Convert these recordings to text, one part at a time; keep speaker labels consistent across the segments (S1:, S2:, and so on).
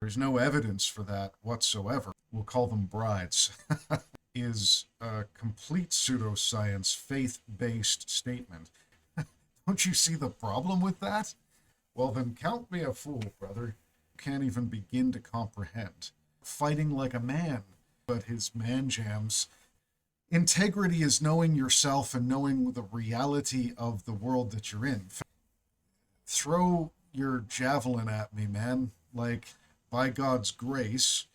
S1: there's no evidence for that whatsoever. We'll call them brides. Is a complete pseudoscience, faith-based statement. Don't you see the problem with that? Well, then count me a fool, brother. Can't even begin to comprehend. Fighting like a man, but his man jams. Integrity is knowing yourself and knowing the reality of the world that you're in. Throw your javelin at me, man. Like, by God's grace,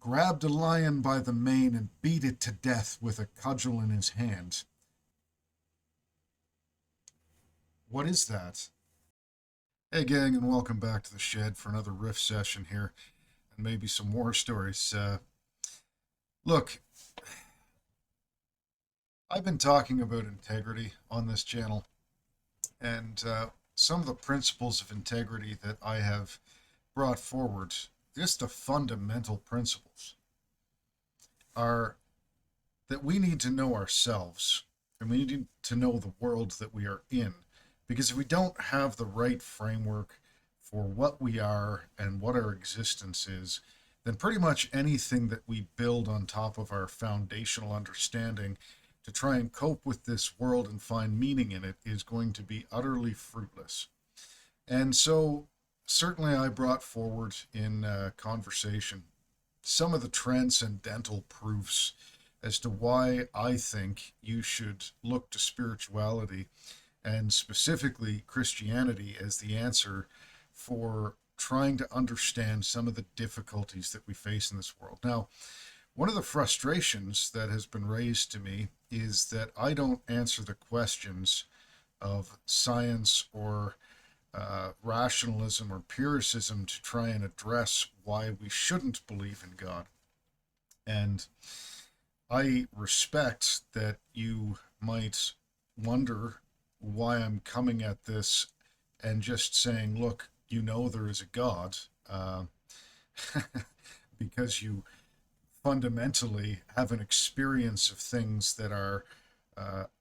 S1: grabbed a lion by the mane and beat it to death with a cudgel in his hand. What is that? Hey, gang, and welcome back to the shed for another riff session here, and maybe some more stories. Look, I've been talking about integrity on this channel, and some of the principles of integrity that I have brought forward, just the fundamental principles, are that we need to know ourselves, and we need to know the world that we are in. Because if we don't have the right framework for what we are and what our existence is, then pretty much anything that we build on top of our foundational understanding to try and cope with this world and find meaning in it is going to be utterly fruitless. And so, certainly I brought forward in conversation some of the transcendental proofs as to why I think you should look to spirituality and specifically Christianity as the answer for trying to understand some of the difficulties that we face in this world. Now, one of the frustrations that has been raised to me is that I don't answer the questions of science or rationalism or puricism to try and address why we shouldn't believe in God. And I respect that you might wonder why I'm coming at this and just saying, look, you know there is a God, because you fundamentally have an experience of things that are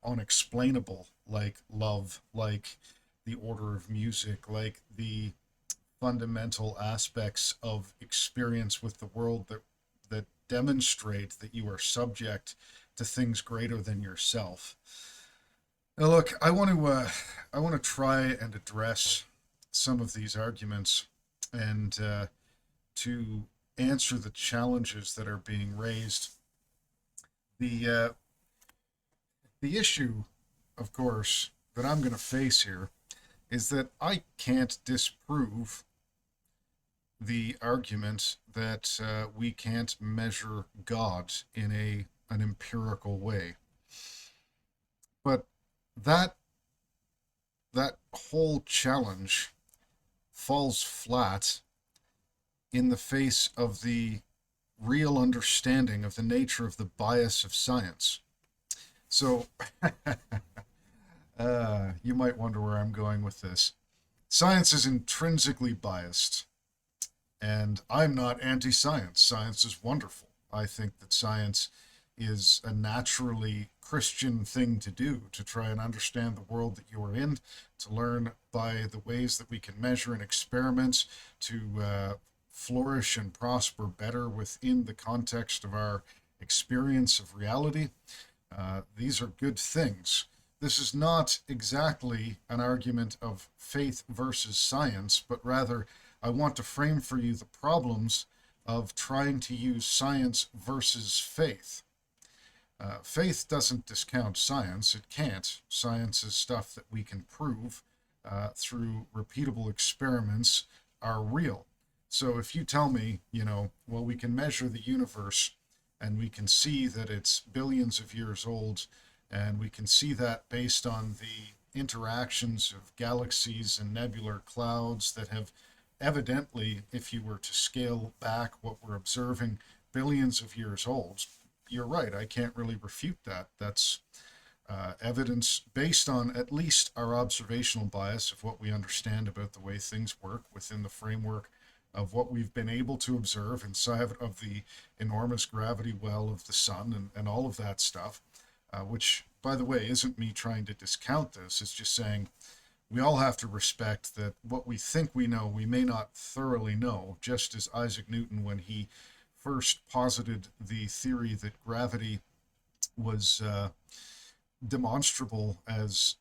S1: unexplainable, like love, like the order of music, like the fundamental aspects of experience with the world that demonstrate that you are subject to things greater than yourself. Now, look, I want to try and address some of these arguments and to answer the challenges that are being raised. The the issue, of course, that I'm going to face here is that I can't disprove the argument that we can't measure God in an empirical way. But that that whole challenge falls flat in the face of the real understanding of the nature of the bias of science. So, you might wonder where I'm going with this. Science is intrinsically biased, and I'm not anti-science. Science is wonderful. I think that science is a naturally Christian thing to do, to try and understand the world that you are in, to learn by the ways that we can measure and experiment, to flourish and prosper better within the context of our experience of reality. These are good things. This is not exactly an argument of faith versus science, but rather I want to frame for you the problems of trying to use science versus faith. Faith doesn't discount science. It can't. Science is stuff that we can prove through repeatable experiments are real. So if you tell me, well, we can measure the universe and we can see that it's billions of years old, and we can see that based on the interactions of galaxies and nebular clouds that have evidently, if you were to scale back what we're observing, billions of years old, you're right. I can't really refute that. That's evidence based on at least our observational bias of what we understand about the way things work within the framework of what we've been able to observe inside of the enormous gravity well of the sun and all of that stuff, which, by the way, isn't me trying to discount this. It's just saying we all have to respect that what we think we know, we may not thoroughly know, just as Isaac Newton, when he first posited the theory that gravity was demonstrable as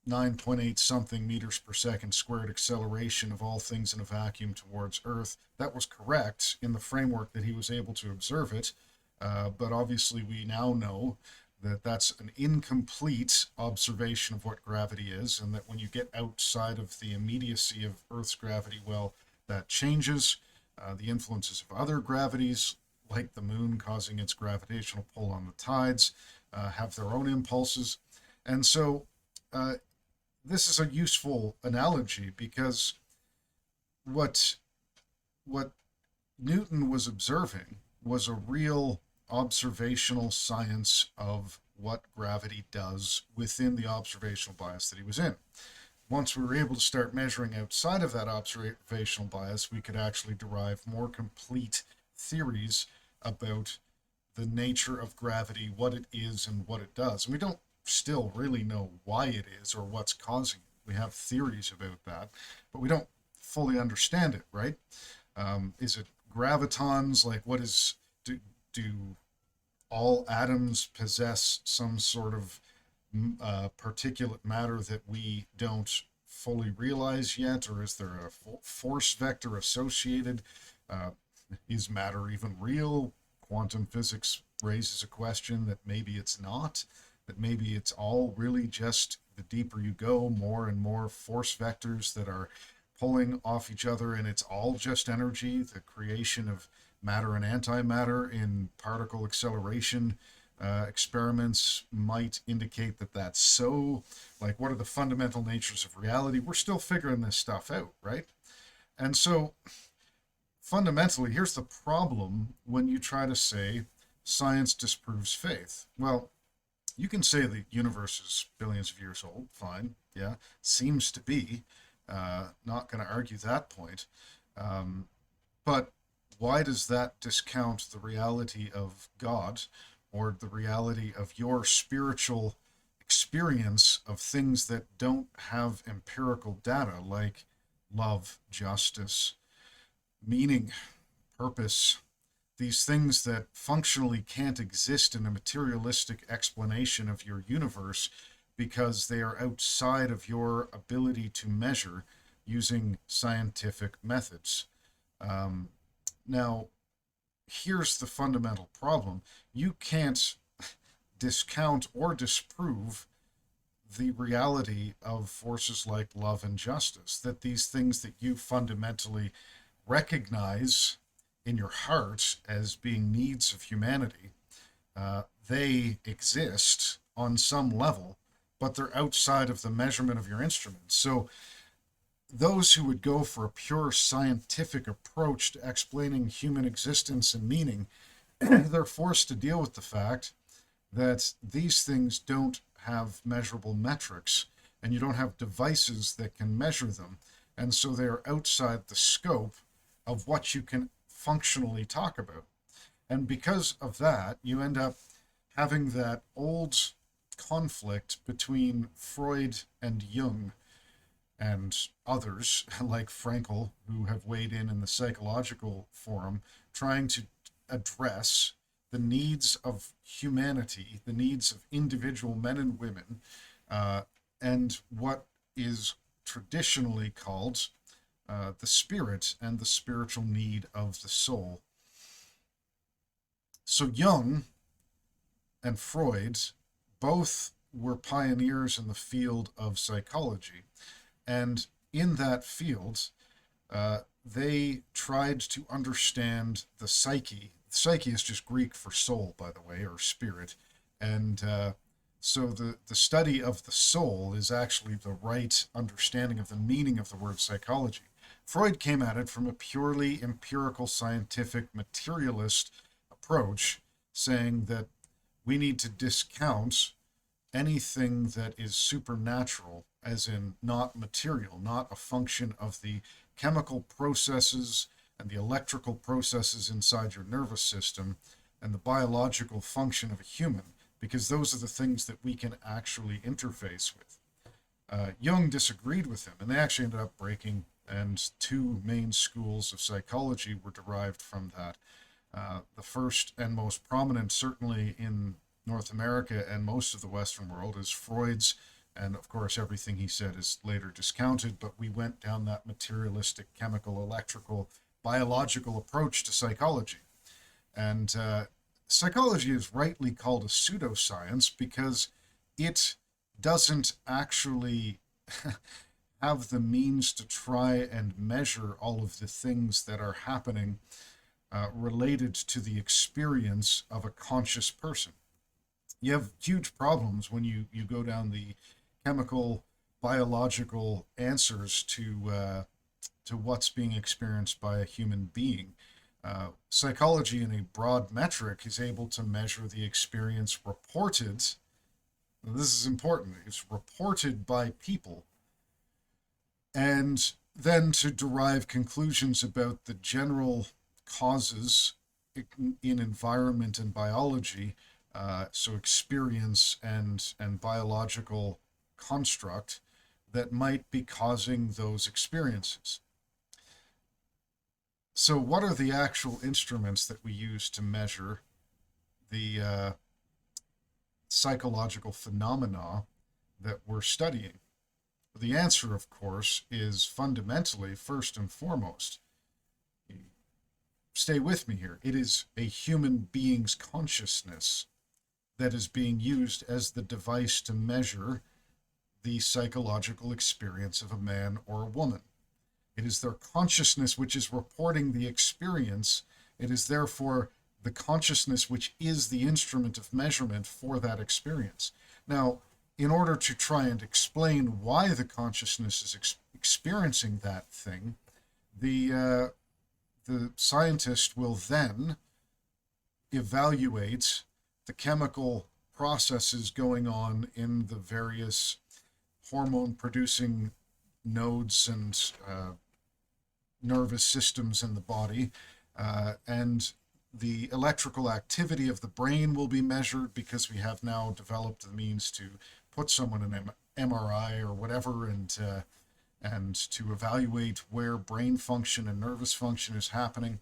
S1: 9.8 something meters per second squared acceleration of all things in a vacuum towards Earth. That was correct in the framework that he was able to observe it. But obviously, we now know that that's an incomplete observation of what gravity is, and that when you get outside of the immediacy of Earth's gravity, well, that changes. The influences of other gravities, like the moon causing its gravitational pull on the tides, have their own impulses. And so, this is a useful analogy because what what Newton was observing was a real observational science of what gravity does within the observational bias that he was in. Once we were able to start measuring outside of that observational bias, we could actually derive more complete theories about the nature of gravity, what it is, and what it does. And we don't still really know why it is or what's causing it. We have theories about that, but we don't fully understand it, right? Is it gravitons? Like, what is, do all atoms possess some sort of particulate matter that we don't fully realize yet? Or is there a force vector associated? Is matter even real? Quantum physics raises a question that maybe it's not, that maybe it's all really just, the deeper you go, more and more force vectors that are pulling off each other, and it's all just energy. The creation of matter and antimatter in particle acceleration experiments might indicate that that's so. Like, what are the fundamental natures of reality? We're still figuring this stuff out, right? And so, fundamentally, here's the problem when you try to say science disproves faith. Well, you can say the universe is billions of years old, fine, yeah, seems to be. Not going to argue that point. But why does that discount the reality of God or the reality of your spiritual experience of things that don't have empirical data, like love, justice, meaning, purpose, these things that functionally can't exist in a materialistic explanation of your universe because they are outside of your ability to measure using scientific methods. Now, here's the fundamental problem. You can't discount or disprove the reality of forces like love and justice, that these things that you fundamentally recognize in your heart as being needs of humanity, they exist on some level, but they're outside of the measurement of your instruments. So those who would go for a pure scientific approach to explaining human existence and meaning, they're forced to deal with the fact that these things don't have measurable metrics, and you don't have devices that can measure them. And so they're outside the scope of what you can functionally talk about. And because of that, you end up having that old conflict between Freud and Jung and others like Frankl, who have weighed in the psychological forum, trying to address the needs of humanity, the needs of individual men and women, and what is traditionally called the spirit and the spiritual need of the soul. So Jung and Freud both were pioneers in the field of psychology. And in that field, they tried to understand the psyche. Psyche is just Greek for soul, by the way, or spirit. And so the study of the soul is actually the right understanding of the meaning of the word psychology. Freud came at it from a purely empirical, scientific, materialist approach, saying that we need to discount anything that is supernatural, as in not material, not a function of the chemical processes and the electrical processes inside your nervous system and the biological function of a human, because those are the things that we can actually interface with. Jung disagreed with him, and they actually ended up breaking, and two main schools of psychology were derived from that. The first and most prominent, certainly in North America and most of the Western world, is Freud's, and of course, everything he said is later discounted, but we went down that materialistic, chemical, electrical, biological approach to psychology. And psychology is rightly called a pseudoscience because it doesn't actually have the means to try and measure all of the things that are happening related to the experience of a conscious person. You have huge problems when you go down the chemical, biological answers to what's being experienced by a human being. Psychology, in a broad metric, is able to measure the experience reported. Now, this is important. It's reported by people, and then to derive conclusions about the general causes in environment and biology, so experience and biological construct that might be causing those experiences. So, what are the actual instruments that we use to measure the psychological phenomena that we're studying? The answer, of course, is fundamentally, first and foremost, stay with me here, it is a human being's consciousness that is being used as the device to measure the psychological experience of a man or a woman. It is their consciousness which is reporting the experience. It is therefore the consciousness which is the instrument of measurement for that experience. Now, in order to try and explain why the consciousness is experiencing that thing, the scientist will then evaluate the chemical processes going on in the various hormone producing nodes and nervous systems in the body, and the electrical activity of the brain will be measured because we have now developed the means to put someone in an MRI or whatever, and to evaluate where brain function and nervous function is happening.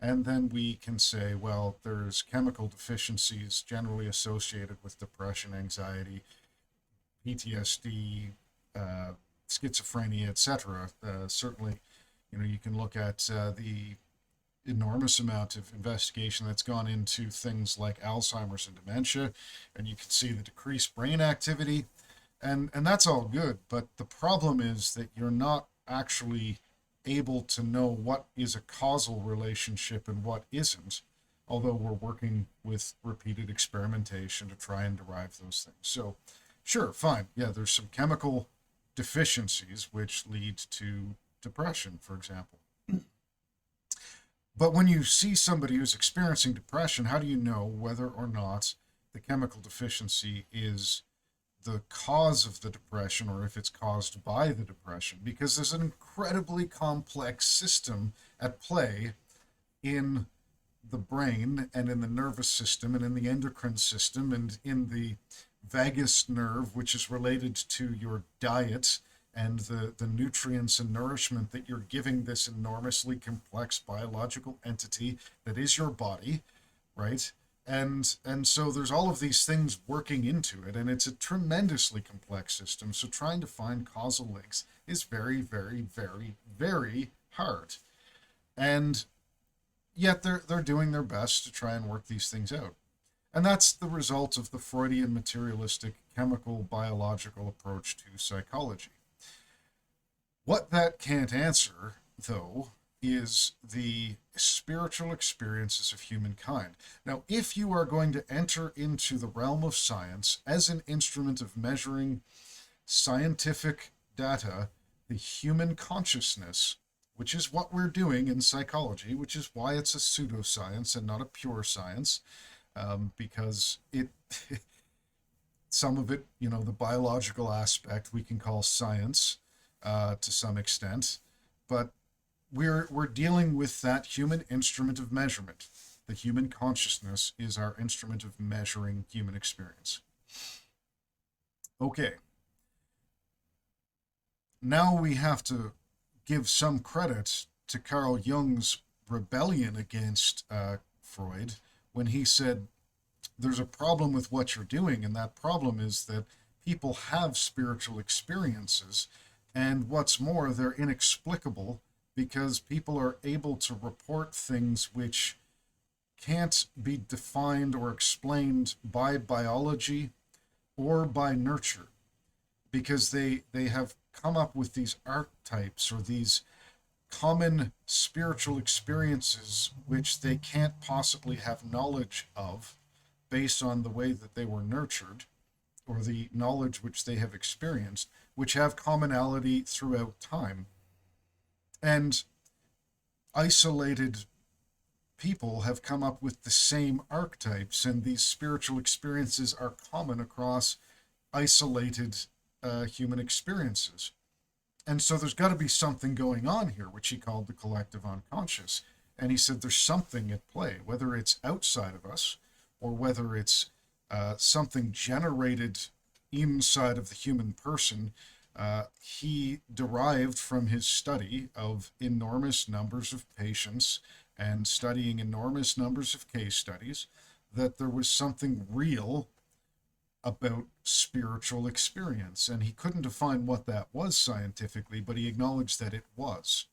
S1: And then we can say, well, there's chemical deficiencies generally associated with depression, anxiety, PTSD, schizophrenia, etc. Certainly, you can look at the enormous amount of investigation that's gone into things like Alzheimer's and dementia, and you can see the decreased brain activity, and that's all good. But the problem is that you're not actually able to know what is a causal relationship and what isn't, although we're working with repeated experimentation to try and derive those things. So, sure, fine, yeah, there's some chemical deficiencies which lead to depression, for example. But when you see somebody who's experiencing depression, how do you know whether or not the chemical deficiency is the cause of the depression or if it's caused by the depression? Because there's an incredibly complex system at play in the brain and in the nervous system and in the endocrine system and in the vagus nerve, which is related to your diet and the nutrients and nourishment that you're giving this enormously complex biological entity that is your body, right? And so there's all of these things working into it, and it's a tremendously complex system. So trying to find causal links is very, very, very, very hard. And yet they're doing their best to try and work these things out. And that's the result of the Freudian materialistic chemical biological approach to psychology. What that can't answer, though, is the spiritual experiences of humankind. Now, if you are going to enter into the realm of science as an instrument of measuring scientific data, the human consciousness, which is what we're doing in psychology, which is why it's a pseudoscience and not a pure science, because it some of it, the biological aspect we can call science to some extent, but we're dealing with that human instrument of measurement. The human consciousness is our instrument of measuring human experience. Okay. now we have to give some credit to Carl Jung's rebellion against Freud when he said there's a problem with what you're doing, and that problem is that people have spiritual experiences, and what's more, they're inexplicable because people are able to report things which can't be defined or explained by biology or by nurture, because they have come up with these archetypes or these common spiritual experiences which they can't possibly have knowledge of based on the way that they were nurtured or the knowledge which they have experienced, which have commonality throughout time. And isolated people have come up with the same archetypes, and these spiritual experiences are common across isolated human experiences. And so there's got to be something going on here, which he called the collective unconscious. And he said there's something at play, whether it's outside of us or whether it's something generated inside of the human person. He derived from his study of enormous numbers of patients and studying enormous numbers of case studies that there was something real about spiritual experience. And he couldn't define what that was scientifically, but he acknowledged that it was.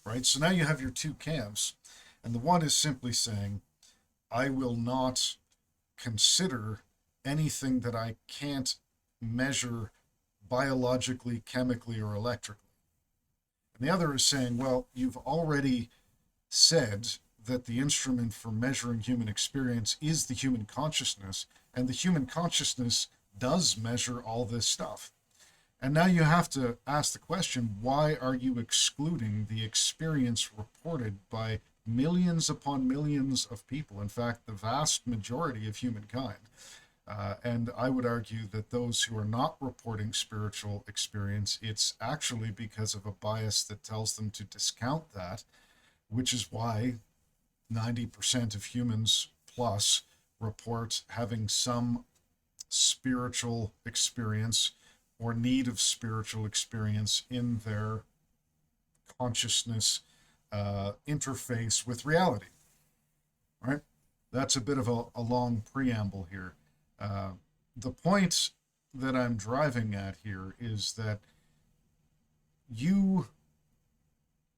S1: Right? So now you have your two camps, and the one is simply saying, I will not consider anything that I can't measure biologically, chemically, or electrically. And the other is saying, well, you've already said that the instrument for measuring human experience is the human consciousness, and the human consciousness does measure all this stuff. And now you have to ask the question, why are you excluding the experience reported by millions upon millions of people? In fact, the vast majority of humankind. And I would argue that those who are not reporting spiritual experience, it's actually because of a bias that tells them to discount that, which is why 90% of humans plus report having some spiritual experience or need of spiritual experience in their consciousness interface with reality. Right? That's a bit of a long preamble here. The point that I'm driving at here is that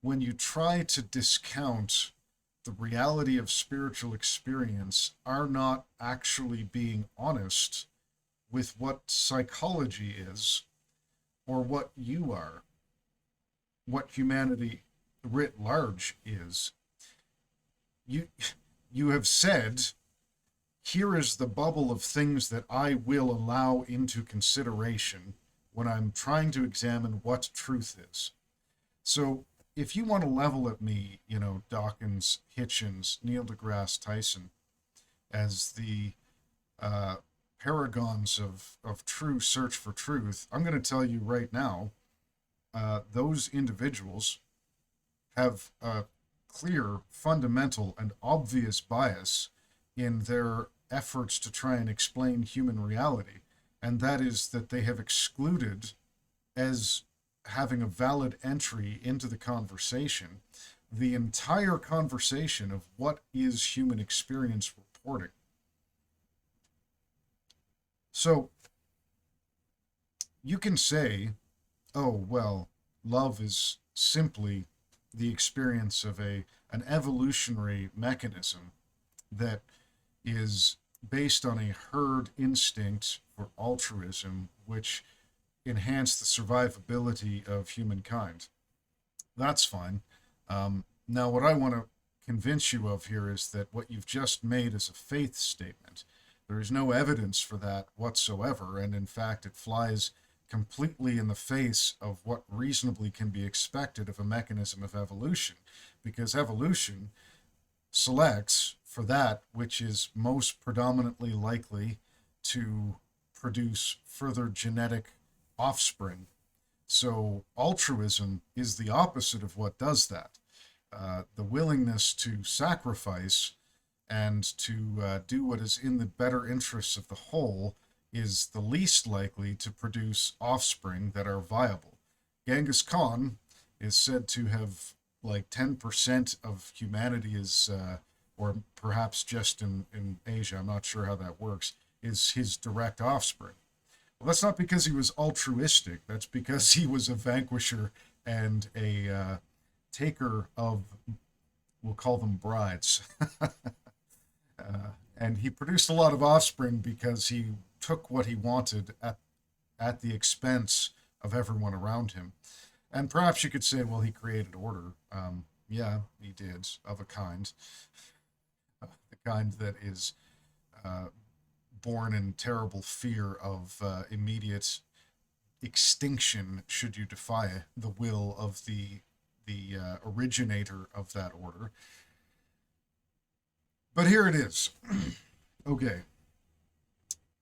S1: when you try to discount the reality of spiritual experience, are not actually being honest with what psychology is or what you are, what humanity writ large is. You have said, here is the bubble of things that I will allow into consideration when I'm trying to examine what truth is. So if you want to level at me, Dawkins, Hitchens, Neil deGrasse Tyson as the paragons of true search for truth, I'm going to tell you right now, those individuals have a clear, fundamental, and obvious bias in their efforts to try and explain human reality, and that is that they have excluded as having a valid entry into the conversation the entire conversation of what is human experience reporting. So you can say, oh, well, love is simply the experience of an evolutionary mechanism that is based on a herd instinct for altruism, which enhance the survivability of humankind. That's fine. Now, what I want to convince you of here is that what you've just made is a faith statement. There is no evidence for that whatsoever, and in fact, it flies completely in the face of what reasonably can be expected of a mechanism of evolution, because evolution selects for that which is most predominantly likely to produce further genetic offspring. So altruism is the opposite of what does that. The willingness to sacrifice and to do what is in the better interests of the whole is the least likely to produce offspring that are viable. Genghis Khan is said to have like 10% of humanity or perhaps just in Asia, I'm not sure how that works, is his direct offspring. Well, that's not because he was altruistic. That's because he was a vanquisher and a taker of, we'll call them brides. And he produced a lot of offspring because he took what he wanted at the expense of everyone around him. And perhaps you could say, well, he created order. Yeah, he did, of a kind. The kind that is uh, born in terrible fear of immediate extinction should you defy the will of the originator of that order. But here it is. Okay,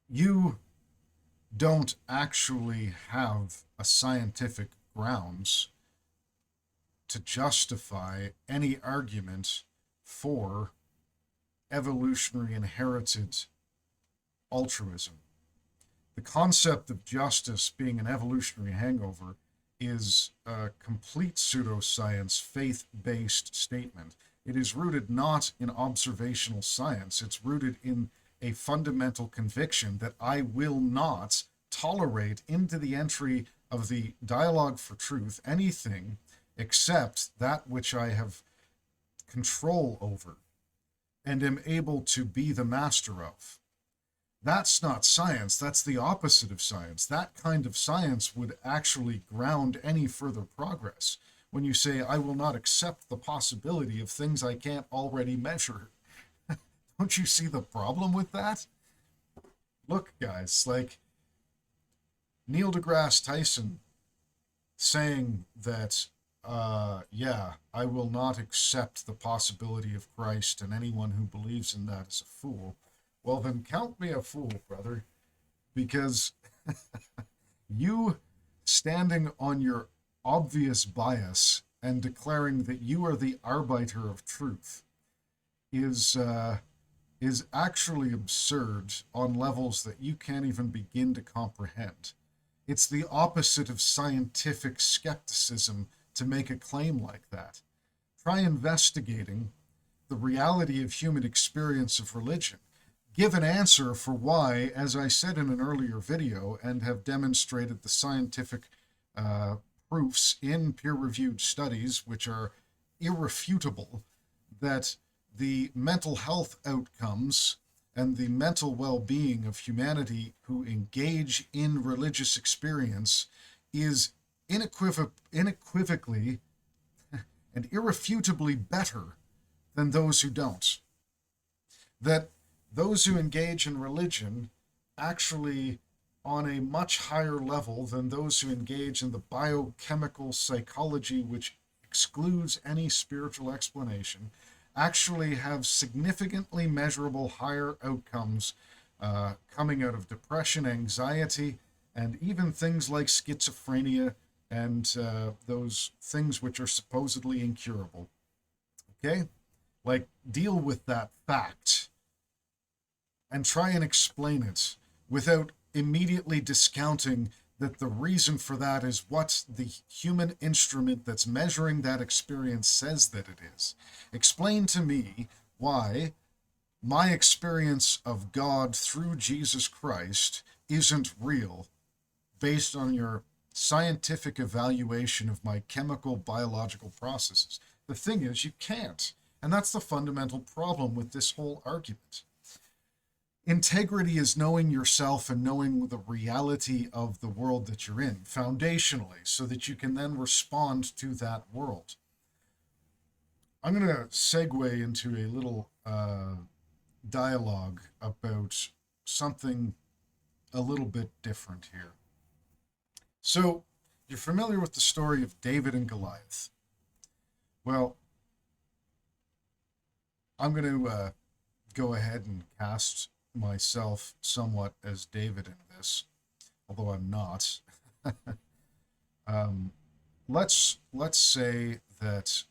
S1: you don't actually have a scientific grounds to justify any argument for evolutionary inherited altruism. The concept of justice being an evolutionary hangover is a complete pseudoscience, faith-based statement. It is rooted not in observational science. It's rooted in a fundamental conviction that I will not tolerate into the entry of the dialogue for truth anything except that which I have control over and am able to be the master of. That's not science. That's the opposite of science. That kind of science would actually ground any further progress. When you say, I will not accept the possibility of things I can't already measure. Don't you see the problem with that? Look, guys, like Neil deGrasse Tyson saying that, yeah, I will not accept the possibility of Christ, and anyone who believes in that is a fool. Well, then count me a fool, brother, because you standing on your obvious bias and declaring that you are the arbiter of truth is actually absurd on levels that you can't even begin to comprehend. It's the opposite of scientific skepticism to make a claim like that. Try investigating the reality of human experience of religion. Give an answer for why, as I said in an earlier video and have demonstrated the scientific proofs in peer-reviewed studies, which are irrefutable, that the mental health outcomes and the mental well-being of humanity who engage in religious experience is unequivocally and irrefutably better than those who don't. That those who engage in religion actually on a much higher level than those who engage in the biochemical psychology which excludes any spiritual explanation actually have significantly measurable higher outcomes coming out of depression, anxiety, and even things like schizophrenia and those things which are supposedly incurable. Okay? Like, deal with that fact and try and explain it without immediately discounting that the reason for that is what the human instrument that's measuring that experience says that it is. Explain to me why my experience of God through Jesus Christ isn't real based on your scientific evaluation of my chemical biological processes. The thing is, you can't. And that's the fundamental problem with this whole argument. Integrity is knowing yourself and knowing the reality of the world that you're in, foundationally, so that you can then respond to that world. I'm going to segue into a little dialogue about something a little bit different here. So, you're familiar with the story of David and Goliath. Well, I'm going to go ahead and cast myself somewhat as David in this, although I'm not. Let's say that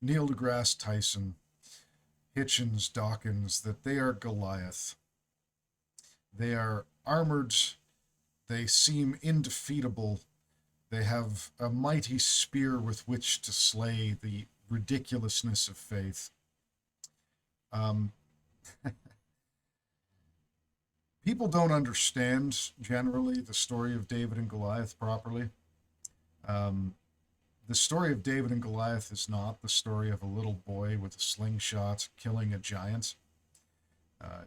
S1: Neil deGrasse Tyson, Hitchens, Dawkins, that they are Goliath. They are armored. They seem indefeatable. They have a mighty spear with which to slay the ridiculousness of faith. Um, People don't understand generally the story of David and Goliath properly. Um, the story of David and Goliath is not the story of a little boy with a slingshot killing a giant.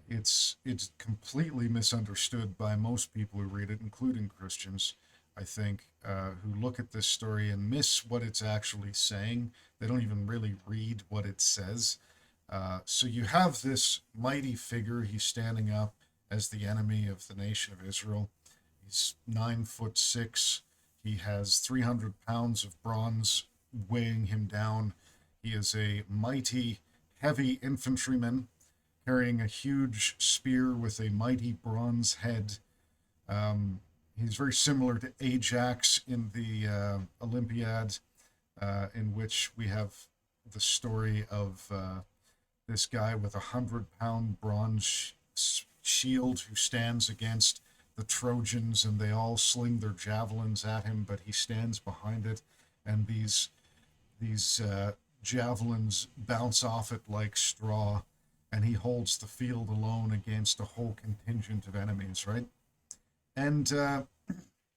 S1: It's completely misunderstood by most people who read it, including Christians, I think, who look at this story and miss what it's actually saying. They don't even really read what it says. So you have this mighty figure. He's standing up as the enemy of the nation of Israel. He's 9'6". He has 300 pounds of bronze weighing him down. He is a mighty, heavy infantryman carrying a huge spear with a mighty bronze head. He's very similar to Ajax in the Olympiad, in which we have the story of this guy with 100-pound bronze shield who stands against the Trojans, and they all sling their javelins at him, but he stands behind it, and these javelins bounce off it like straw, and he holds the field alone against a whole contingent of enemies, right? And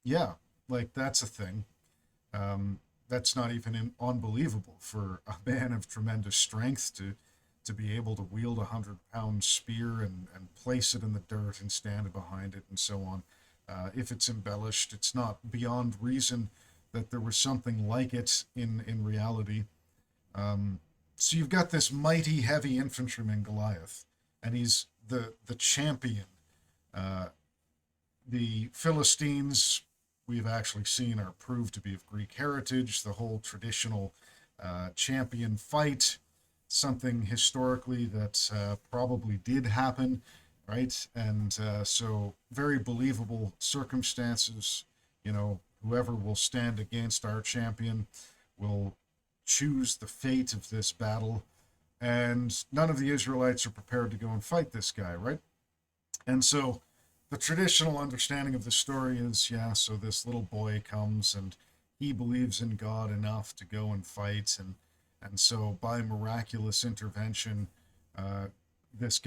S1: yeah, like that's a thing. That's not even unbelievable for a man of tremendous strength to be able to wield 100-pound spear and place it in the dirt and stand behind it and so on. If it's embellished, it's not beyond reason that there was something like it in reality. So you've got this mighty, heavy infantryman Goliath, and he's the champion. The Philistines, we've actually seen, are proved to be of Greek heritage. The whole traditional champion fight, something historically that probably did happen, right? And so very believable circumstances. You know, whoever will stand against our champion will choose the fate of this battle. And none of the Israelites are prepared to go and fight this guy, right? And so the traditional understanding of the story is, yeah, so this little boy comes and he believes in God enough to go and fight, and so by miraculous intervention, this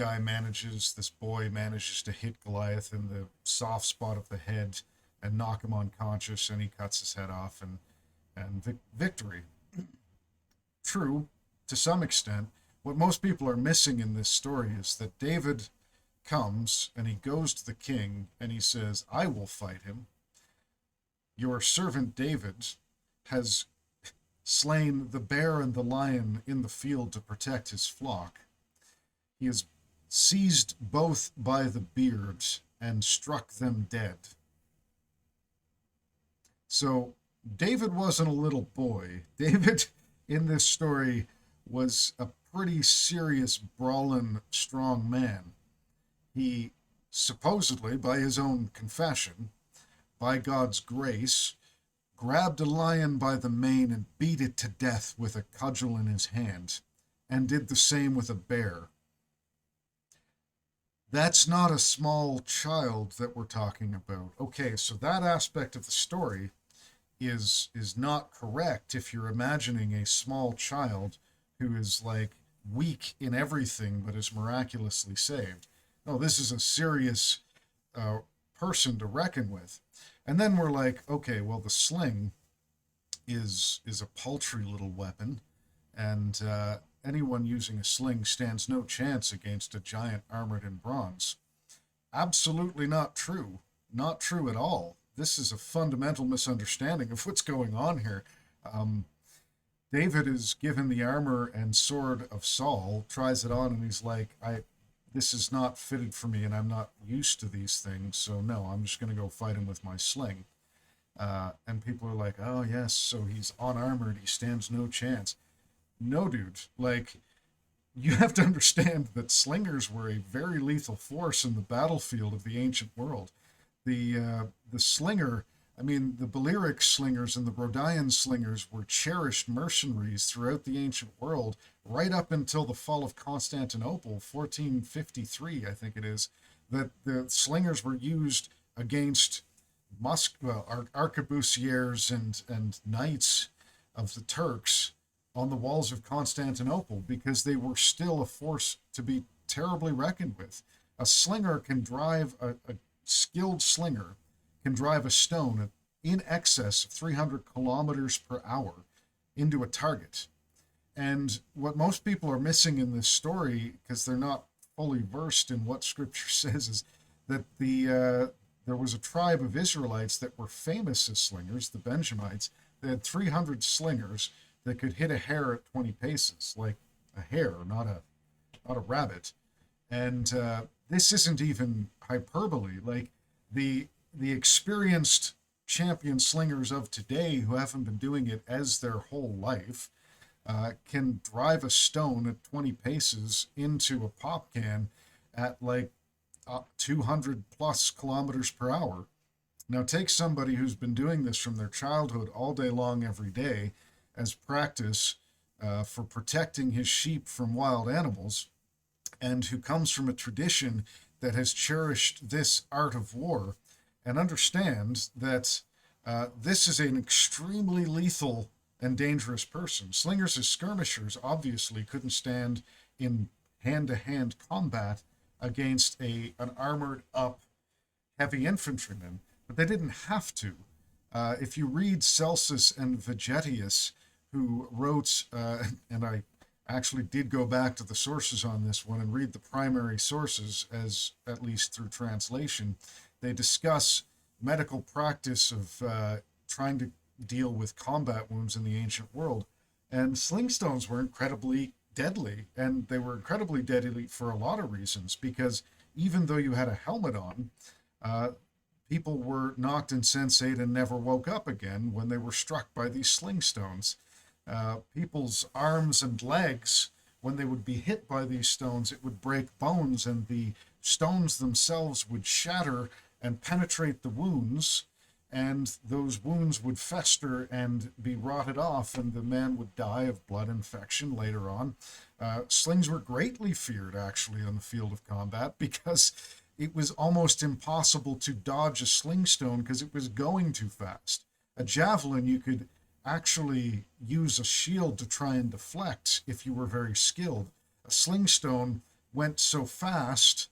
S1: boy manages to hit Goliath in the soft spot of the head and knock him unconscious, and he cuts his head off, and victory. True, to some extent. What most people are missing in this story is that David comes and he goes to the king and he says, I will fight him. Your servant David has slain the bear and the lion in the field to protect his flock. He has seized both by the beard and struck them dead. So David wasn't a little boy. David, in this story, was a pretty serious, brawling, strong man. He supposedly, by his own confession, by God's grace, grabbed a lion by the mane and beat it to death with a cudgel in his hand, and did the same with a bear. That's not a small child that we're talking about. Okay, so that aspect of the story is not correct if you're imagining a small child who is like weak in everything but is miraculously saved. No, this is a serious person to reckon with. And then we're like, okay, well, the sling is a paltry little weapon, and anyone using a sling stands no chance against a giant armored in bronze. Absolutely not true. Not true at all. This is a fundamental misunderstanding of what's going on here. David is given the armor and sword of Saul, tries it on, and he's like, this is not fitted for me, and I'm not used to these things, so no, I'm just going to go fight him with my sling. And people are like, oh yes, so he's unarmored, he stands no chance. No, dude, like, you have to understand that slingers were a very lethal force in the battlefield of the ancient world. The slinger, I mean, the Balearic slingers and the Rhodian slingers were cherished mercenaries throughout the ancient world, right up until the fall of Constantinople, 1453, I think it is, that the slingers were used against arquebusiers and knights of the Turks on the walls of Constantinople because they were still a force to be terribly reckoned with. A slinger can drive a skilled slinger can drive a stone in excess of 300 kilometers per hour into a target. And what most people are missing in this story, because they're not fully versed in what Scripture says, is that there was a tribe of Israelites that were famous as slingers, the Benjamites. They had 300 slingers that could hit a hare at 20 paces, like a hare, not a rabbit. And this isn't even hyperbole. Like the experienced champion slingers of today who haven't been doing it as their whole life can drive a stone at 20 paces into a pop can at like 200 plus kilometers per hour. Now, take somebody who's been doing this from their childhood all day long, every day, as practice for protecting his sheep from wild animals, and who comes from a tradition that has cherished this art of war, and understand that this is an extremely lethal and dangerous person. Slingers as skirmishers obviously couldn't stand in hand-to-hand combat against an armored up heavy infantryman, but they didn't have to. If you read Celsus and Vegetius, who wrote, and I actually did go back to the sources on this one and read the primary sources, as at least through translation, they discuss medical practice of trying to deal with combat wounds in the ancient world. And sling stones were incredibly deadly, and they were incredibly deadly for a lot of reasons, because even though you had a helmet on, people were knocked insensate and never woke up again when they were struck by these sling stones. People's arms and legs, when they would be hit by these stones, it would break bones, and the stones themselves would shatter and penetrate the wounds, and those wounds would fester and be rotted off, and the man would die of blood infection later on. Slings were greatly feared, actually, on the field of combat, because it was almost impossible to dodge a sling stone because it was going too fast. A javelin, you could actually use a shield to try and deflect if you were very skilled. A sling stone went so fast,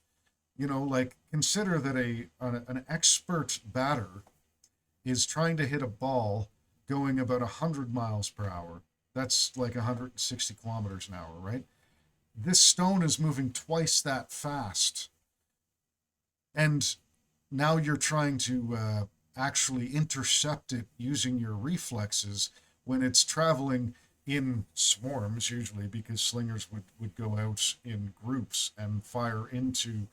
S1: like consider that an expert batter is trying to hit a ball going about 100 miles per hour. That's like 160 kilometers an hour, right? This stone is moving twice that fast. And now you're trying to actually intercept it using your reflexes when it's traveling in swarms, usually, because slingers would go out in groups and fire into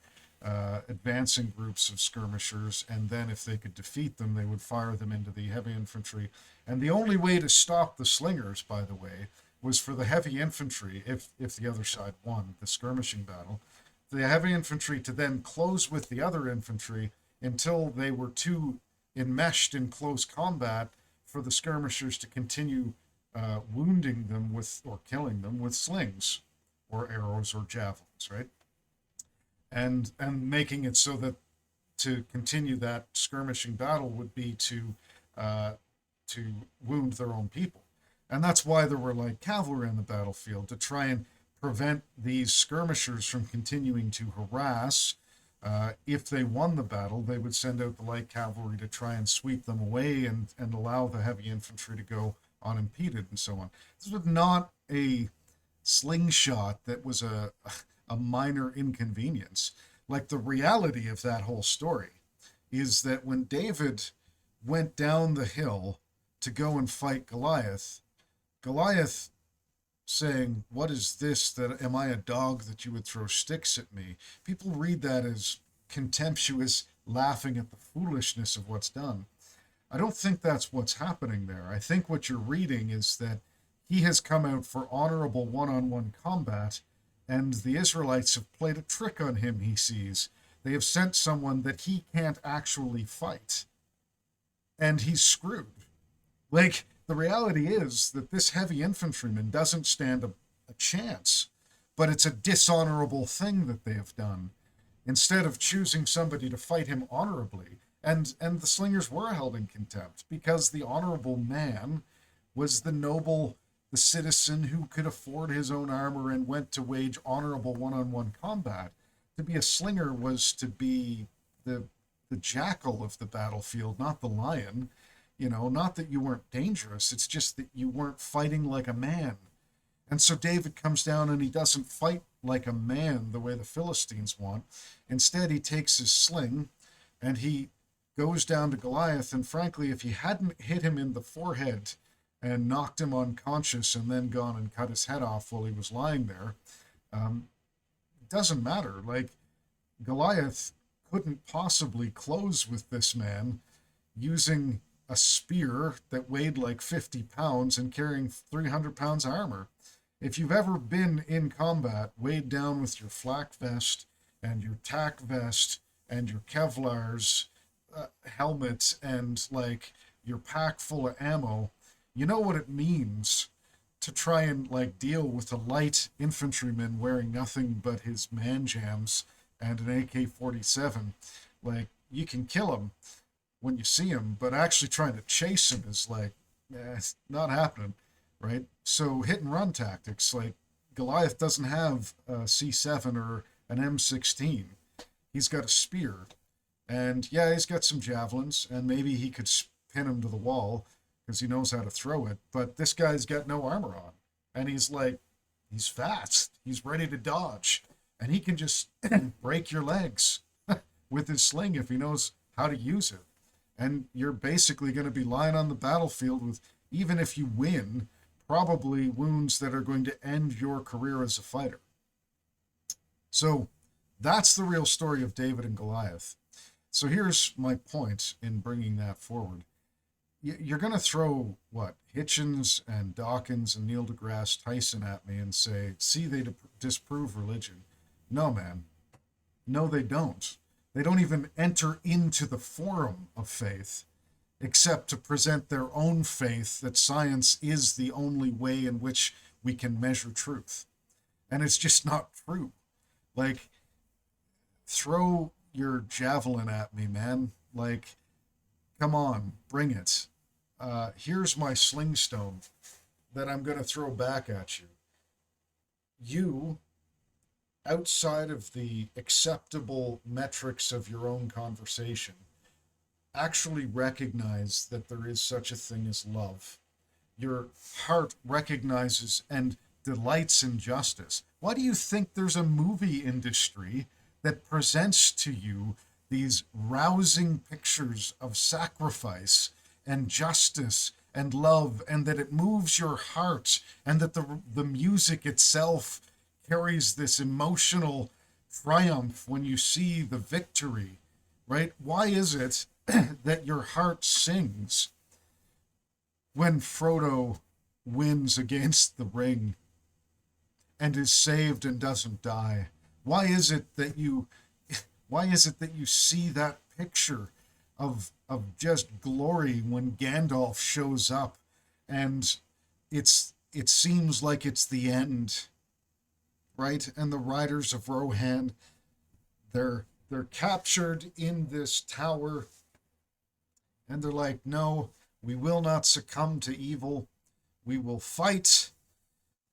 S1: advancing groups of skirmishers, and then if they could defeat them, they would fire them into the heavy infantry. And the only way to stop the slingers, by the way, was for the heavy infantry, if the other side won the skirmishing battle, the heavy infantry to then close with the other infantry until they were too enmeshed in close combat for the skirmishers to continue wounding them with, or killing them with, slings or arrows or javelins, right? And making it so that to continue that skirmishing battle would be to wound their own people. And that's why there were like cavalry on the battlefield, to try and prevent these skirmishers from continuing to harass. If they won the battle, they would send out the light cavalry to try and sweep them away and allow the heavy infantry to go unimpeded and so on. This was not a slingshot that was a minor inconvenience. Like, the reality of that whole story is that when David went down the hill to go and fight Goliath, Goliath saying, "What is this? That am I a dog that you would throw sticks at me?" People read that as contemptuous, laughing at the foolishness of what's done. I don't think that's what's happening there. I think what you're reading is that he has come out for honorable one-on-one combat, and the Israelites have played a trick on him, he sees. They have sent someone that he can't actually fight, and he's screwed. Like, the reality is that this heavy infantryman doesn't stand a chance, but it's a dishonorable thing that they have done. Instead of choosing somebody to fight him honorably, And the slingers were held in contempt because the honorable man was the noble, the citizen who could afford his own armor and went to wage honorable one-on-one combat. To be a slinger was to be the the jackal of the battlefield, not the lion. You know, not that you weren't dangerous, it's just that you weren't fighting like a man. And so David comes down and he doesn't fight like a man the way the Philistines want. Instead, he takes his sling and he goes down to Goliath. And frankly, if he hadn't hit him in the forehead and knocked him unconscious and then gone and cut his head off while he was lying there, it doesn't matter. Like, Goliath couldn't possibly close with this man using a spear that weighed like 50 pounds and carrying 300 pounds armor. If you've ever been in combat, weighed down with your flak vest and your tack vest and your Kevlar's helmet and like your pack full of ammo, you know what it means to try and like deal with a light infantryman wearing nothing but his man jams and an AK-47. Like, you can kill him when you see him, but actually trying to chase him is like, it's not happening, right? So hit and run tactics, like Goliath doesn't have a C7 or an M16. He's got a spear, and yeah, he's got some javelins, and maybe he could pin him to the wall because he knows how to throw it, but this guy's got no armor on, and he's like, he's fast, he's ready to dodge, and he can just break your legs with his sling if he knows how to use it. And you're basically going to be lying on the battlefield with, even if you win, probably wounds that are going to end your career as a fighter. So that's the real story of David and Goliath. So here's my point in bringing that forward. You're going to throw, what, Hitchens and Dawkins and Neil deGrasse Tyson at me and say, see, they disprove religion. No, man. No, they don't. They don't even enter into the forum of faith except to present their own faith that science is the only way in which we can measure truth. And it's just not true. Like, throw your javelin at me, man. Like, come on, bring it. Here's my sling stone that I'm going to throw back at you. You, outside of the acceptable metrics of your own conversation, actually recognize that there is such a thing as love. Your heart recognizes and delights in justice. Why do you think there's a movie industry that presents to you these rousing pictures of sacrifice and justice and love, and that it moves your heart, and that the music itself carries this emotional triumph when you see the victory, right? Why is it that your heart sings when Frodo wins against the ring and is saved and doesn't die? Why is it that you see that picture of just glory when Gandalf shows up and it seems like it's the end? Right? And the riders of Rohan, they're captured in this tower, and they're like, no, we will not succumb to evil. We will fight,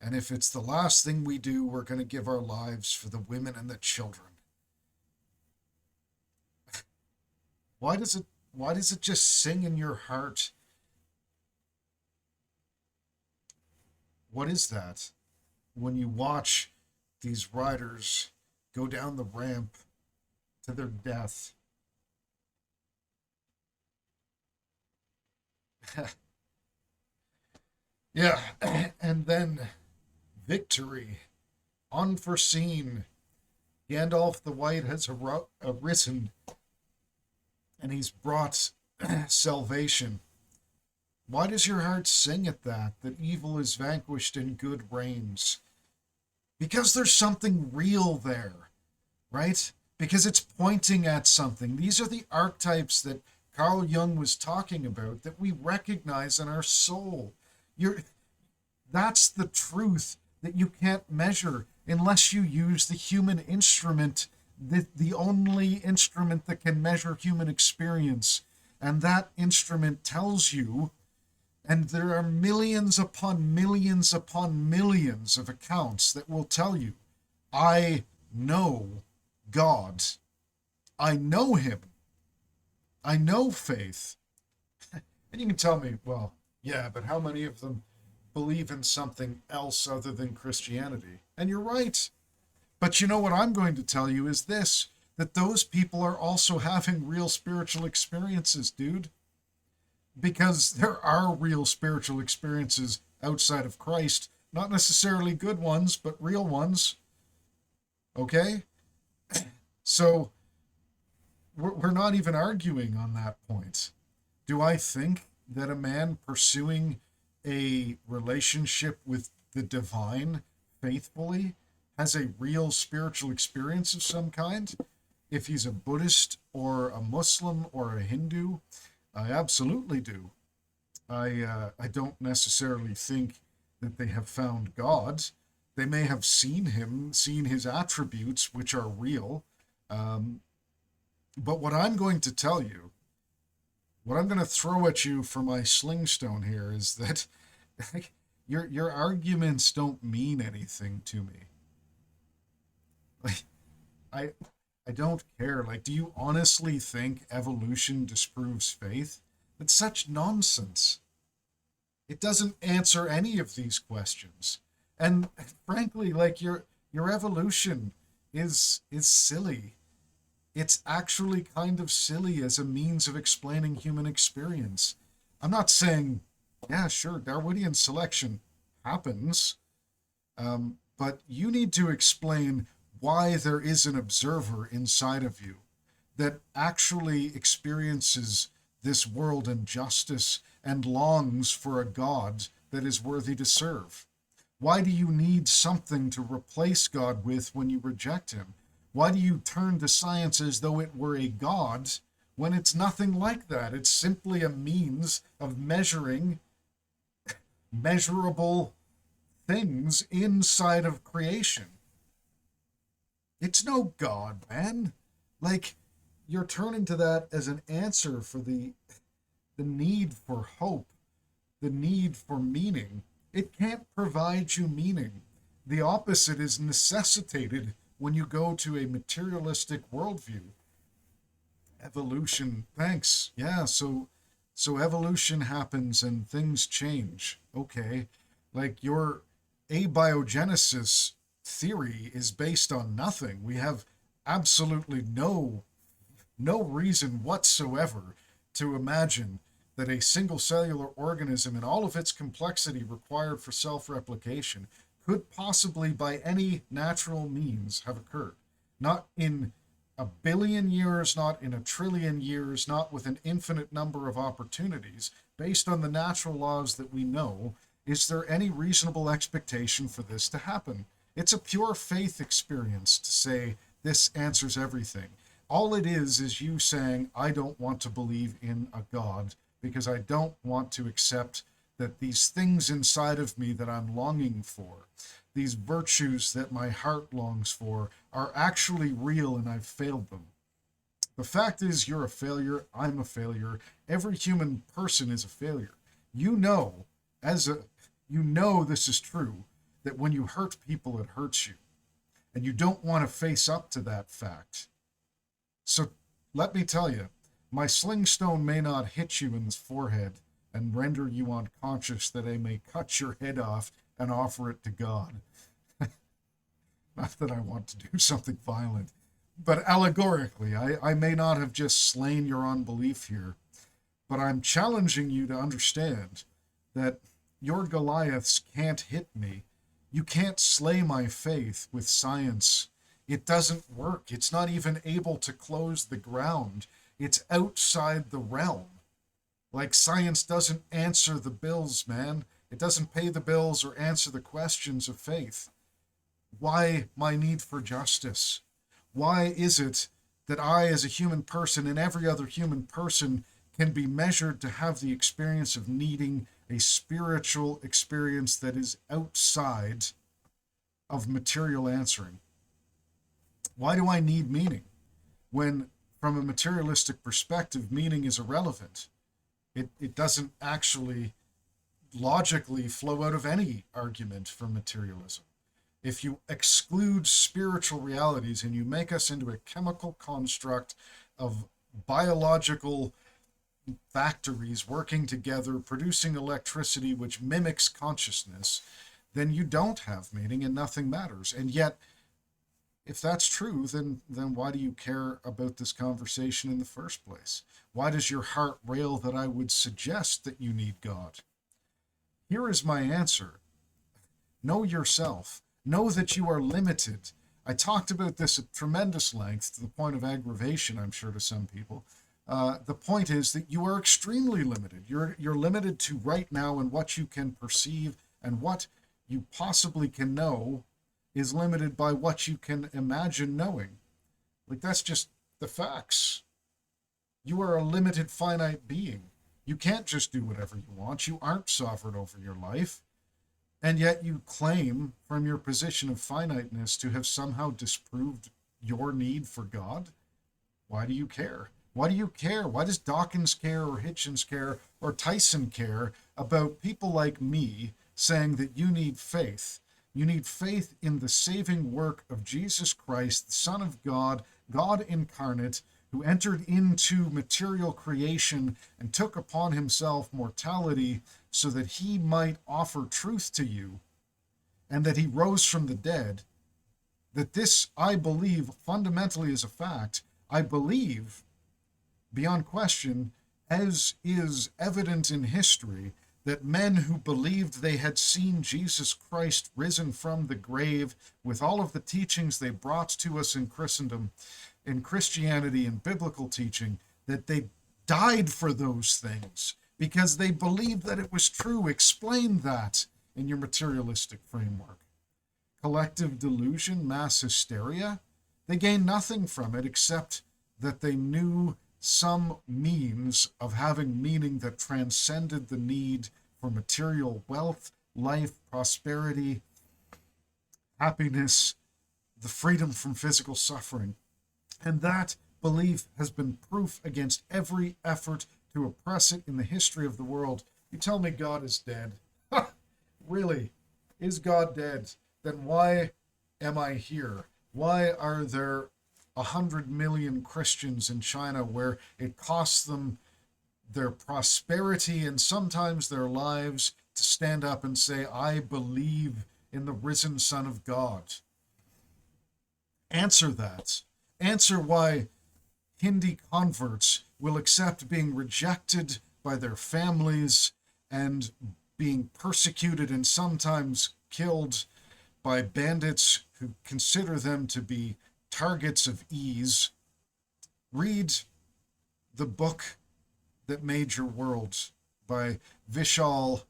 S1: and if it's the last thing we do, we're going to give our lives for the women and the children. Why does it just sing in your heart? What is that when you watch these riders go down the ramp to their death? Yeah, and then victory, unforeseen. Gandalf the White has arisen, and he's brought salvation. Why does your heart sing at that evil is vanquished and good reigns? Because there's something real there, right? Because it's pointing at something. These are the archetypes that Carl Jung was talking about that we recognize in our soul. That's the truth that you can't measure unless you use the human instrument the only instrument that can measure human experience. And that instrument tells you, and there are millions upon millions upon millions of accounts that will tell you, I know God. I know him. I know faith. And you can tell me, well, yeah, but how many of them believe in something else other than Christianity? And you're right. But you know what I'm going to tell you is this, that those people are also having real spiritual experiences, dude. Because there are real spiritual experiences outside of Christ. Not necessarily good ones, but real ones. Okay? So we're not even arguing on that point. Do I think that a man pursuing a relationship with the divine faithfully has a real spiritual experience of some kind? If he's a Buddhist or a Muslim or a Hindu, I absolutely do. I don't necessarily think that they have found God. They may have seen him, seen his attributes, which are real. Um, but what I'm going to tell you, what I'm going to throw at you for my slingstone here is that your arguments don't mean anything to me. Like, I I don't care. Like, do you honestly think evolution disproves faith? It's such nonsense. It doesn't answer any of these questions. And frankly, like your evolution is silly. It's actually kind of silly as a means of explaining human experience. I'm not saying, yeah, sure, Darwinian selection happens, but you need to explain why there is an observer inside of you that actually experiences this world and justice and longs for a God that is worthy to serve. Why do you need something to replace God with when you reject him? Why do you turn to science as though it were a God when it's nothing like that? It's simply a means of measuring measurable things inside of creation. It's no God, man. Like, you're turning to that as an answer for the need for hope, the need for meaning. It can't provide you meaning. The opposite is necessitated when you go to a materialistic worldview. Evolution, thanks. Yeah, so evolution happens and things change. Okay. Like your abiogenesis theory is based on nothing. We have absolutely no reason whatsoever to imagine that a single cellular organism in all of its complexity required for self-replication could possibly by any natural means have occurred. Not in a billion years, not in a trillion years, not with an infinite number of opportunities. Based on the natural laws that we know, is there any reasonable expectation for this to happen? It's a pure faith experience to say this answers everything. All it is you saying, I don't want to believe in a God because I don't want to accept that these things inside of me that I'm longing for, these virtues that my heart longs for, are actually real and I've failed them. The fact is, you're a failure. I'm a failure. Every human person is a failure. You know, as a you know this is true, that when you hurt people, it hurts you. And you don't want to face up to that fact. So let me tell you, my slingstone may not hit you in the forehead and render you unconscious that I may cut your head off and offer it to God. Not that I want to do something violent, but allegorically, I may not have just slain your unbelief here, but I'm challenging you to understand that your Goliaths can't hit me. You can't slay my faith with science. It doesn't work. It's not even able to close the ground. It's outside the realm. Like, science doesn't answer the bills, man. It doesn't pay the bills or answer the questions of faith. Why my need for justice? Why is it that I, as a human person, and every other human person, can be measured to have the experience of needing a spiritual experience that is outside of material answering? Why do I need meaning? When, from a materialistic perspective, meaning is irrelevant. It doesn't actually logically flow out of any argument for materialism. If you exclude spiritual realities and you make us into a chemical construct of biological factories working together, producing electricity which mimics consciousness, then you don't have meaning and nothing matters. And yet, if that's true, then why do you care about this conversation in the first place? Why does your heart rail that I would suggest that you need God? Here is my answer. Know yourself. Know that you are limited. I talked about this at tremendous length, to the point of aggravation, I'm sure, to some people. The point is that you are extremely limited. You're limited to right now, and what you can perceive and what you possibly can know is limited by what you can imagine knowing. Like, that's just the facts. You are a limited, finite being. You can't just do whatever you want. You aren't sovereign over your life. And yet you claim from your position of finiteness to have somehow disproved your need for God? Why do you care? Why do you care? Why does Dawkins care, or Hitchens care, or Tyson care about people like me saying that you need faith? You need faith in the saving work of Jesus Christ, the Son of God, God incarnate, who entered into material creation and took upon himself mortality so that he might offer truth to you, and that he rose from the dead. That this, I believe, fundamentally is a fact. I believe, beyond question, as is evident in history, that men who believed they had seen Jesus Christ risen from the grave, with all of the teachings they brought to us in Christendom, in Christianity and biblical teaching, that they died for those things because they believed that it was true. Explain that in your materialistic framework. Collective delusion, mass hysteria, they gained nothing from it except that they knew some means of having meaning that transcended the need for material wealth, life, prosperity, happiness, the freedom from physical suffering. And that belief has been proof against every effort to oppress it in the history of the world. You tell me God is dead. Really? Is God dead? Then why am I here? Why are there 100 million Christians in China where it costs them their prosperity and sometimes their lives to stand up and say, I believe in the risen Son of God? Answer that. Answer why Hindi converts will accept being rejected by their families and being persecuted and sometimes killed by bandits who consider them to be targets of ease. Read the book that made your world by Vishal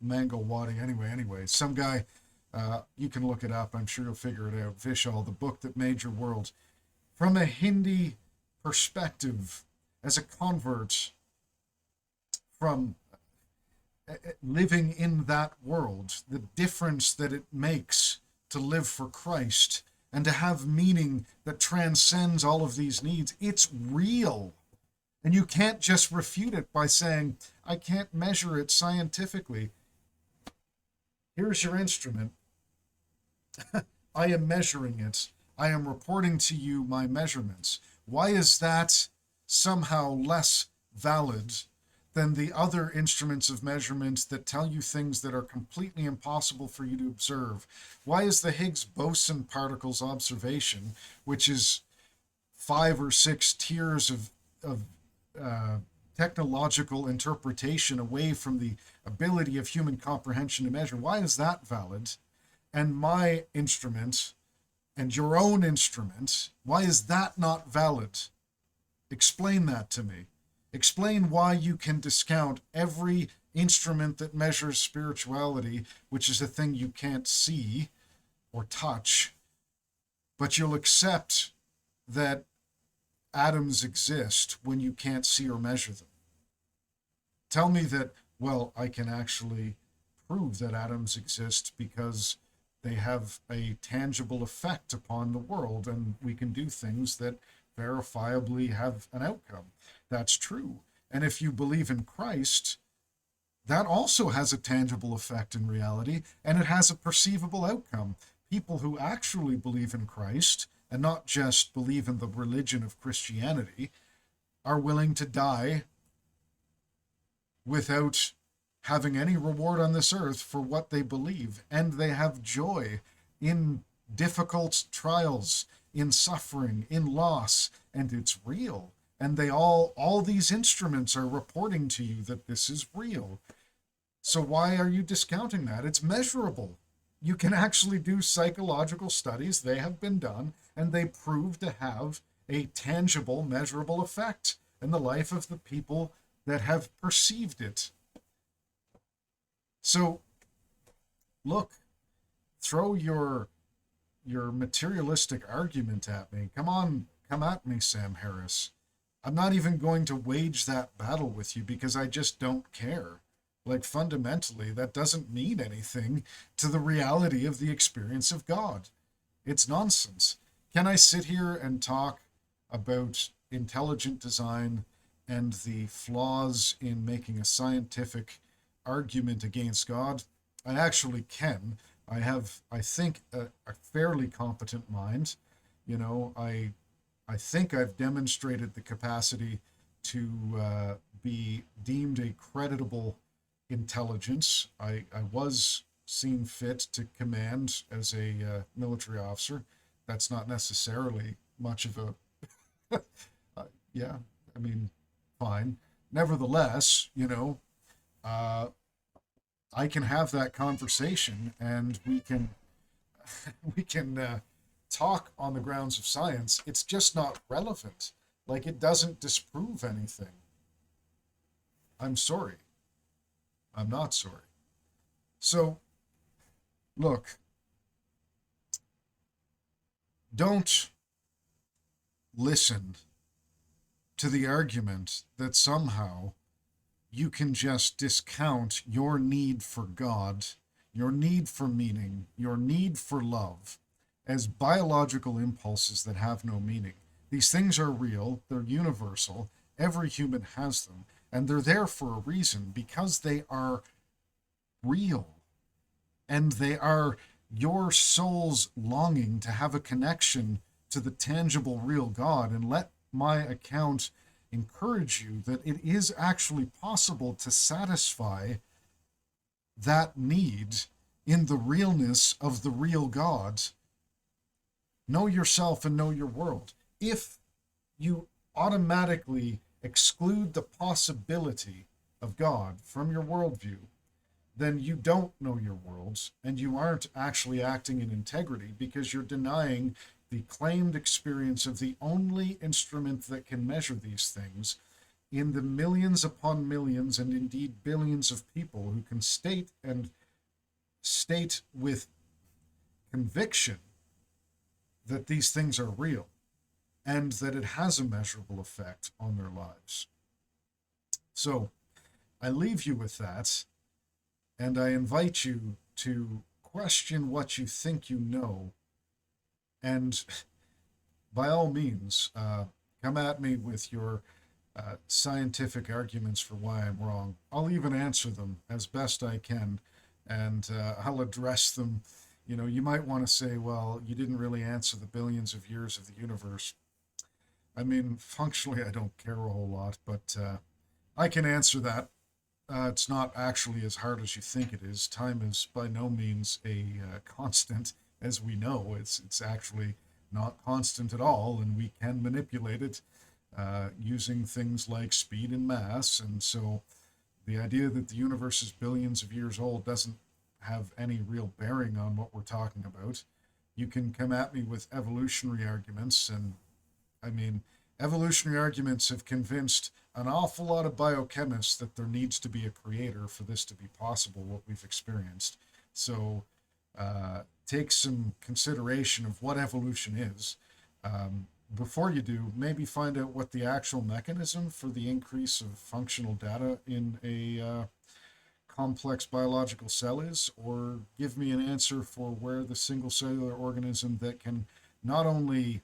S1: Mangalwadi. Anyway, some guy, you can look it up. I'm sure you'll figure it out. Vishal, the book that made your world. From a Hindi perspective, as a convert, from living in that world, the difference that it makes to live for Christ and to have meaning that transcends all of these needs. It's real. And you can't just refute it by saying, I can't measure it scientifically. Here's your instrument. I am measuring it. I am reporting to you my measurements. Why is that somehow less valid than the other instruments of measurement that tell you things that are completely impossible for you to observe? Why is the Higgs boson particles observation, which is 5 or 6 tiers of technological interpretation away from the ability of human comprehension to measure, why is that valid? And my instrument and your own instrument, why is that not valid? Explain that to me. Explain why you can discount every instrument that measures spirituality, which is a thing you can't see or touch, but you'll accept that atoms exist when you can't see or measure them. Tell me that, well, I can actually prove that atoms exist because they have a tangible effect upon the world, and we can do things that verifiably have an outcome. That's true. And if you believe in Christ, that also has a tangible effect in reality, and it has a perceivable outcome. People who actually believe in Christ and not just believe in the religion of Christianity are willing to die without having any reward on this earth for what they believe. And they have joy in difficult trials, in suffering, in loss, and it's real. And they all these instruments are reporting to you that this is real. So why are you discounting that? It's measurable. You can actually do psychological studies. They have been done, and they prove to have a tangible, measurable effect in the life of the people that have perceived it. So, look, throw your materialistic argument at me. Come on, come at me, Sam Harris. I'm not even going to wage that battle with you because I just don't care. Like, fundamentally, that doesn't mean anything to the reality of the experience of God. It's nonsense. Can I sit here and talk about intelligent design and the flaws in making a scientific argument against God? I actually can. I have, I think, a fairly competent mind. You know, I think I've demonstrated the capacity to be deemed a creditable intelligence. I was seen fit to command as a military officer. That's not necessarily much of a, yeah, I mean, fine. Nevertheless, you know, I can have that conversation, and we can we can talk on the grounds of science. It's just not relevant. Like, it doesn't disprove anything. I'm sorry. I'm not sorry. So, look, don't listen to the argument that somehow you can just discount your need for God, your need for meaning, your need for love as biological impulses that have no meaning. These things are real, they're universal, every human has them, and they're there for a reason because they are real, and they are your soul's longing to have a connection to the tangible, real God. And let my account encourage you that it is actually possible to satisfy that need in the realness of the real God. Know yourself and know your world. If you automatically exclude the possibility of God from your worldview, then you don't know your worlds, and you aren't actually acting in integrity because you're denying the claimed experience of the only instrument that can measure these things in the millions upon millions and indeed billions of people who can state with conviction that these things are real and that it has a measurable effect on their lives. So I leave you with that, and I invite you to question what you think you know, and by all means, come at me with your scientific arguments for why I'm wrong. I'll even answer them as best I can, and I'll address them. You know, you might want to say, well, you didn't really answer the billions of years of the universe. I mean, functionally, I don't care a whole lot, but I can answer that. It's not actually as hard as you think it is. Time is by no means a constant, as we know. It's actually not constant at all, and we can manipulate it using things like speed and mass. And so the idea that the universe is billions of years old doesn't have any real bearing on what we're talking about. You can come at me with evolutionary arguments, and I mean, evolutionary arguments have convinced an awful lot of biochemists that there needs to be a creator for this to be possible, what we've experienced. So take some consideration of what evolution is. Before you do, maybe find out what the actual mechanism for the increase of functional data in a complex biological cell is, or give me an answer for where the single cellular organism that can not only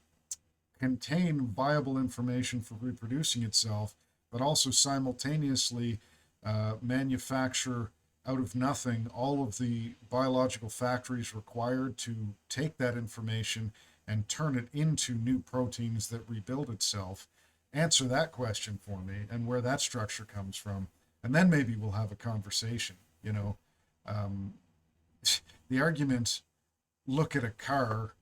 S1: contain viable information for reproducing itself, but also simultaneously manufacture out of nothing all of the biological factories required to take that information and turn it into new proteins that rebuild itself. Answer that question for me and where that structure comes from. And then maybe we'll have a conversation. You know, um, the argument, look at a car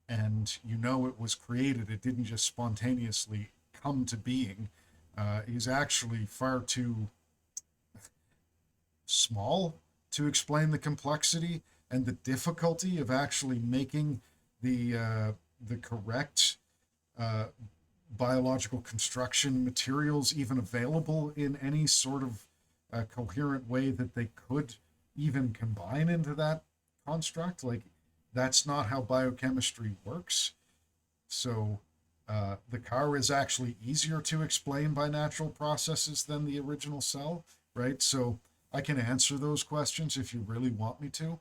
S1: and you know it was created, it didn't just spontaneously come to being, is actually far too small to explain the complexity and the difficulty of actually making the correct uh, biological construction materials even available in any sort of coherent way that they could even combine into that construct. Like, that's not how biochemistry works. So the car is actually easier to explain by natural processes than the original cell, right? So I can answer those questions if you really want me to.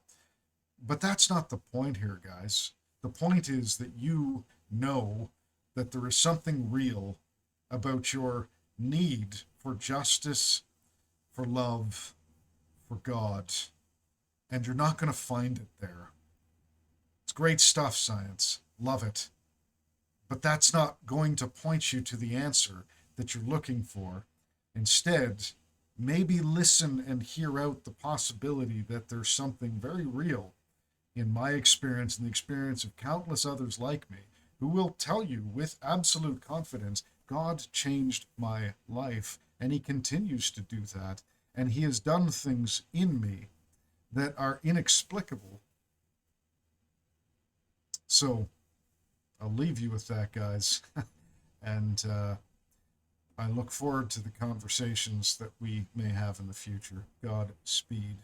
S1: But that's not the point here, guys. The point is that you know that there is something real about your need for justice, for love, for God, and you're not going to find it there. It's great stuff, science. Love it. But that's not going to point you to the answer that you're looking for. Instead, maybe listen and hear out the possibility that there's something very real in my experience and the experience of countless others like me who will tell you with absolute confidence, God changed my life, and he continues to do that. And he has done things in me that are inexplicable. So I'll leave you with that, guys. And I look forward to the conversations that we may have in the future. Godspeed.